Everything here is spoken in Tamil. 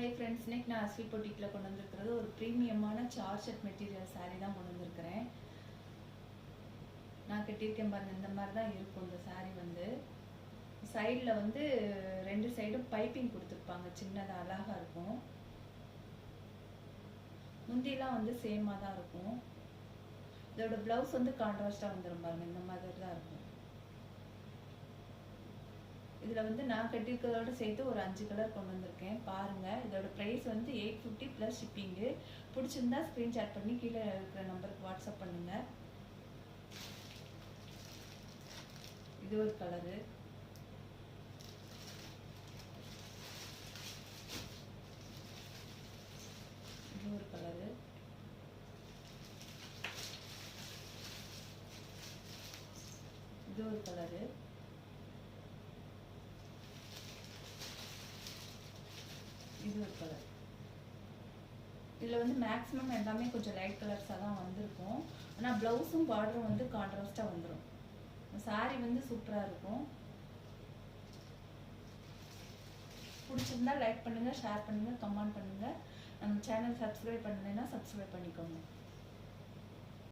ஹாய் ஃப்ரெண்ட்ஸ், இன்னைக்கு நான் அஸ்வி பொட்டிக்கில் கொண்டு வந்திருக்கிறது ஒரு ப்ரீமியமான சார்ஜெட் மெட்டீரியல் சாரீ தான் கொண்டு வந்திருக்கிறேன். நான் கட்டியிருக்கேன் பாருங்கள், இந்த மாதிரி தான் இருக்கும். இந்த சாரீ வந்து சைடில் வந்து 2 சைடும் பைப்பிங் கொடுத்துருப்பாங்க, சின்னதாக அழகாக இருக்கும். முந்திலாம் வந்து சேமாக தான் இருக்கும். இதோட ப்ளவுஸ் வந்து கான்ட்ராஸ்டாக வந்துடும் பாருங்கள், இந்த மாதிரி தான் இருக்கும். இதில் வந்து நான் கட்டியிருக்கிறதோட சேர்த்து ஒரு 5 கலர் கொண்டு வந்திருக்கேன் பாருங்கள். இதோட ப்ரைஸ் வந்து 850 ப்ளஸ் ஷிப்பிங்கு. பிடிச்சிருந்தா ஸ்க்ரீன்ஷாட் பண்ணி கீழே இருக்கிற நம்பருக்கு வாட்ஸ்அப் பண்ணுங்கள். இது ஒரு கலரு, இது ஒரு கலரு, இது ஒரு கலரு, இது ஒரு கலர். இதில் வந்து மேக்ஸிமம் எல்லாமே கொஞ்சம் லைட் கலர்ஸாக தான் வந்திருக்கும். ஆனால் ப்ளவுஸும் பார்டரும் வந்து கான்ட்ராஸ்டாக வந்துடும். சாரீ வந்து சூப்பராக இருக்கும். பிடிச்சிருந்தா லைக் பண்ணுங்கள், ஷேர் பண்ணுங்கள், கமெண்ட் பண்ணுங்கள். நம்ம சேனல் சப்ஸ்கிரைப் பண்ணலைன்னா சப்ஸ்கிரைப் பண்ணிக்கோங்க.